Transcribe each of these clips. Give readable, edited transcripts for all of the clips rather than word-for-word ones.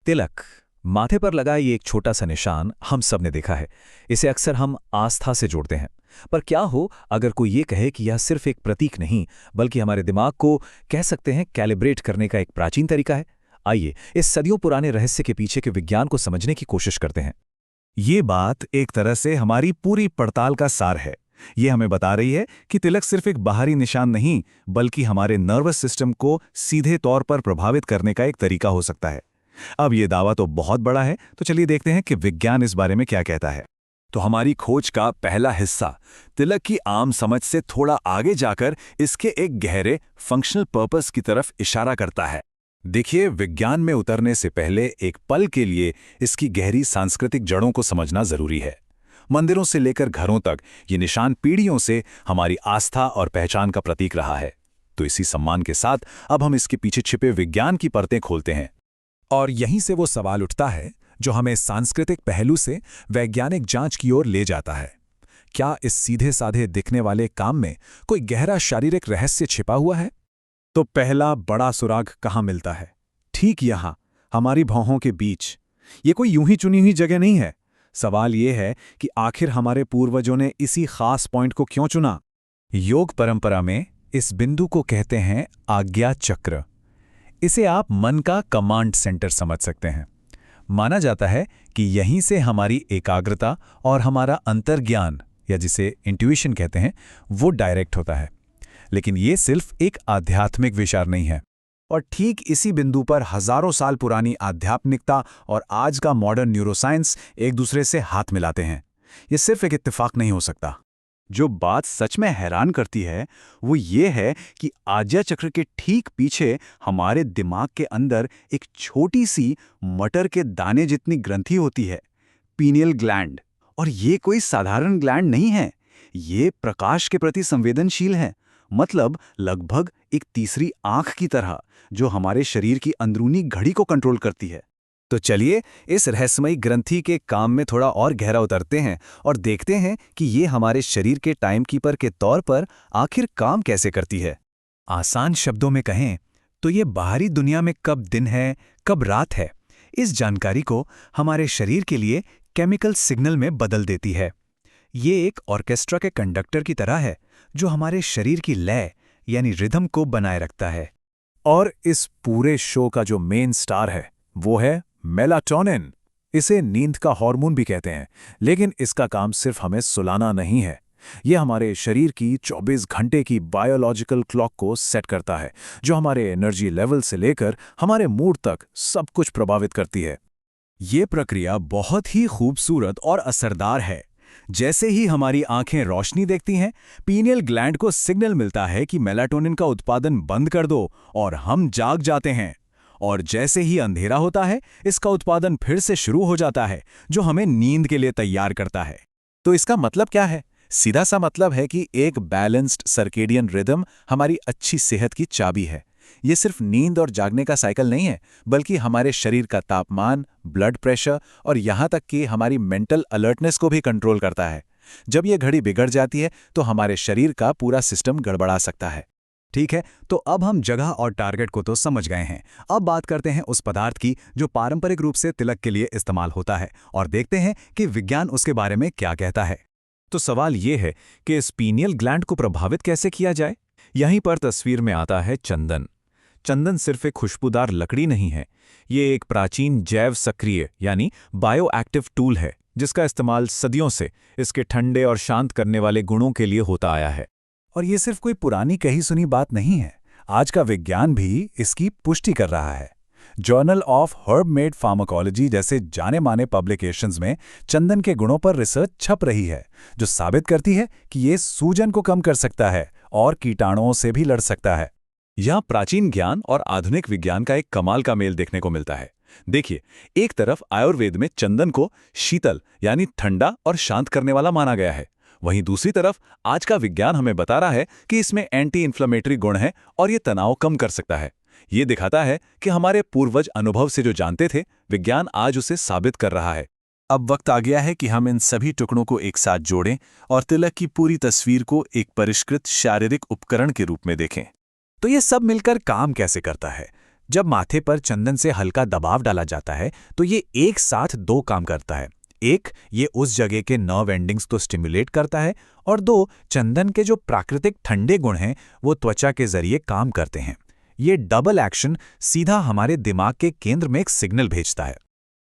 तिलक, माथे पर लगा ये एक छोटा सा निशान हम सब ने देखा है। इसे अक्सर हम आस्था से जोड़ते हैं। पर क्या हो अगर कोई ये कहे कि यह सिर्फ एक प्रतीक नहीं, बल्कि हमारे दिमाग को कह सकते हैं कैलिब्रेट करने का एक प्राचीन तरीका है। आइए इस सदियों पुराने रहस्य के पीछे के विज्ञान को समझने की कोशिश करते हैं। ये बात एक तरह से हमारी पूरी पड़ताल का सार है। ये हमें बता रही है कि तिलक सिर्फ एक बाहरी निशान नहीं, बल्कि हमारे नर्वस सिस्टम को सीधे तौर पर प्रभावित करने का एक तरीका हो सकता है। अब ये दावा तो बहुत बड़ा है, तो चलिए देखते हैं कि विज्ञान इस बारे में क्या कहता है। तो हमारी खोज का पहला हिस्सा तिलक की आम समझ से थोड़ा आगे जाकर इसके एक गहरे फंक्शनल पर्पस की तरफ इशारा करता है। देखिए, विज्ञान में उतरने से पहले एक पल के लिए इसकी गहरी सांस्कृतिक जड़ों को समझना जरूरी है। मंदिरों से लेकर घरों तक ये निशान पीढ़ियों से हमारी आस्था और पहचान का प्रतीक रहा है। तो इसी सम्मान के साथ अब हम इसके पीछे छिपे विज्ञान की परतें खोलते हैं। और यहीं से वो सवाल उठता है जो हमें सांस्कृतिक पहलू से वैज्ञानिक जांच की ओर ले जाता है। क्या इस सीधे साधे दिखने वाले काम में कोई गहरा शारीरिक रहस्य छिपा हुआ है? तो पहला बड़ा सुराग कहाँ मिलता है? ठीक यहाँ, हमारी भौहों के बीच। ये कोई यूं ही चुनी हुई जगह नहीं है। सवाल ये है कि आखिर हमारे पूर्वजों ने इसी खास पॉइंट को क्यों चुना? योग परंपरा में इस बिंदु को कहते हैं आज्ञा चक्र। इसे आप मन का कमांड सेंटर समझ सकते हैं। माना जाता है कि यहीं से हमारी एकाग्रता और हमारा अंतर्ज्ञान, या जिसे इंट्यूशन कहते हैं, वो डायरेक्ट होता है। लेकिन ये सिर्फ एक आध्यात्मिक विचार नहीं है। और ठीक इसी बिंदु पर हजारों साल पुरानी आध्यात्मिकता और आज का मॉडर्न न्यूरोसाइंस एक दूसरे से हाथ मिलाते हैं। ये सिर्फ एक इत्तेफाक नहीं हो सकता। जो बात सच में हैरान करती है वो ये है कि आज्ञा चक्र के ठीक पीछे हमारे दिमाग के अंदर एक छोटी सी मटर के दाने जितनी ग्रंथि होती है, पीनियल ग्लैंड। और ये कोई साधारण ग्लैंड नहीं है, ये प्रकाश के प्रति संवेदनशील है। मतलब लगभग एक तीसरी आंख की तरह, जो हमारे शरीर की अंदरूनी घड़ी को कंट्रोल करती है। तो चलिए इस रहस्यमयी ग्रंथि के काम में थोड़ा और गहरा उतरते हैं और देखते हैं कि ये हमारे शरीर के टाइमकीपर के तौर पर आखिर काम कैसे करती है। आसान शब्दों में कहें तो ये बाहरी दुनिया में कब दिन है, कब रात है, इस जानकारी को हमारे शरीर के लिए केमिकल सिग्नल में बदल देती है। ये एक ऑर्केस्ट्रा के कंडक्टर की तरह है जो हमारे शरीर की लय यानी रिदम को बनाए रखता है। और इस पूरे शो का जो मेन स्टार है वो है मेलाटोनिन। इसे नींद का हार्मोन भी कहते हैं, लेकिन इसका काम सिर्फ हमें सुलाना नहीं है। यह हमारे शरीर की 24 घंटे की बायोलॉजिकल क्लॉक को सेट करता है, जो हमारे एनर्जी लेवल से लेकर हमारे मूड तक सब कुछ प्रभावित करती है। ये प्रक्रिया बहुत ही खूबसूरत और असरदार है। जैसे ही हमारी आंखें रोशनी देखती हैं, पीनियल ग्लैंड को सिग्नल मिलता है कि मेलाटोनिन का उत्पादन बंद कर दो और हम जाग जाते हैं। और जैसे ही अंधेरा होता है, इसका उत्पादन फिर से शुरू हो जाता है, जो हमें नींद के लिए तैयार करता है। तो इसका मतलब क्या है? सीधा सा मतलब है कि एक बैलेंस्ड सर्केडियन रिदम हमारी अच्छी सेहत की चाबी है। ये सिर्फ नींद और जागने का साइकिल नहीं है, बल्कि हमारे शरीर का तापमान, ब्लड प्रेशर और यहाँ तक कि हमारी मेंटल अलर्टनेस को भी कंट्रोल करता है। जब ये घड़ी बिगड़ जाती है तो हमारे शरीर का पूरा सिस्टम गड़बड़ा सकता है। ठीक है, तो अब हम जगह और टारगेट को तो समझ गए हैं। अब बात करते हैं उस पदार्थ की जो पारंपरिक रूप से तिलक के लिए इस्तेमाल होता है, और देखते हैं कि विज्ञान उसके बारे में क्या कहता है। तो सवाल ये है कि इस पीनियल ग्लैंड को प्रभावित कैसे किया जाए। यहीं पर तस्वीर में आता है चंदन। चंदन सिर्फ एक खुशबूदार लकड़ी नहीं है, ये एक प्राचीन जैव सक्रिय यानी बायोएक्टिव टूल है, जिसका इस्तेमाल सदियों से इसके ठंडे और शांत करने वाले गुणों के लिए होता आया है। और ये सिर्फ कोई पुरानी कही सुनी बात नहीं है, आज का विज्ञान भी इसकी पुष्टि कर रहा है। Journal of herb made pharmacology जैसे जाने माने पब्लिकेशंस में चंदन के गुणों पर रिसर्च छप रही है, जो साबित करती है कि ये सूजन को कम कर सकता है और कीटाणुओं से भी लड़ सकता है। यहाँ प्राचीन ज्ञान और आधुनिक विज्ञान का एक कमाल का मेल देखने को मिलता है। देखिए, एक तरफ आयुर्वेद में चंदन को शीतल यानी ठंडा और शांत करने वाला माना गया है, वहीं दूसरी तरफ आज का विज्ञान हमें बता रहा है कि इसमें एंटी इन्फ्लेमेटरी गुण हैं और ये तनाव कम कर सकता है। ये दिखाता है कि हमारे पूर्वज अनुभव से जो जानते थे, विज्ञान आज उसे साबित कर रहा है। अब वक्त आ गया है कि हम इन सभी टुकड़ों को एक साथ जोड़ें और तिलक की पूरी तस्वीर को एक परिष्कृत शारीरिक उपकरण के रूप में देखें। तो ये सब मिलकर काम कैसे करता है? जब माथे पर चंदन से हल्का दबाव डाला जाता है तो ये एक साथ दो काम करता है। एक, ये उस जगह के नर्व एंडिंग्स को स्टिमुलेट करता है, और दो, चंदन के जो प्राकृतिक ठंडे गुण हैं वो त्वचा के जरिए काम करते हैं। ये डबल एक्शन सीधा हमारे दिमाग के केंद्र में एक सिग्नल भेजता है।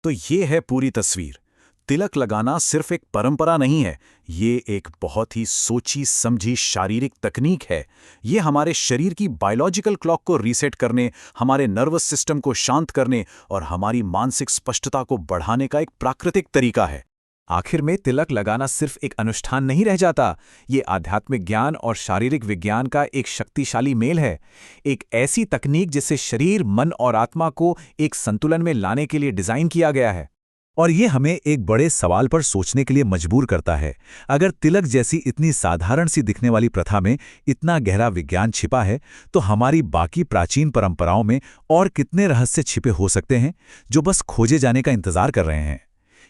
तो ये है पूरी तस्वीर। तिलक लगाना सिर्फ एक परंपरा नहीं है, ये एक बहुत ही सोची समझी शारीरिक तकनीक है। ये हमारे शरीर की बायोलॉजिकल क्लॉक को रीसेट करने, हमारे नर्वस सिस्टम को शांत करने और हमारी मानसिक स्पष्टता को बढ़ाने का एक प्राकृतिक तरीका है। आखिर में तिलक लगाना सिर्फ एक अनुष्ठान नहीं रह जाता, ये आध्यात्मिक ज्ञान और शारीरिक विज्ञान का एक शक्तिशाली मेल है। एक ऐसी तकनीक जिसे शरीर, मन और आत्मा को एक संतुलन में लाने के लिए डिजाइन किया गया है। और ये हमें एक बड़े सवाल पर सोचने के लिए मजबूर करता है। अगर तिलक जैसी इतनी साधारण सी दिखने वाली प्रथा में इतना गहरा विज्ञान छिपा है, तो हमारी बाकी प्राचीन परंपराओं में और कितने रहस्य छिपे हो सकते हैं जो बस खोजे जाने का इंतजार कर रहे हैं।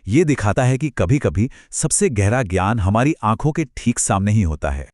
ये दिखाता है कि कभी-कभी सबसे गहरा ज्ञान हमारी आंखों के ठीक सामने ही होता है।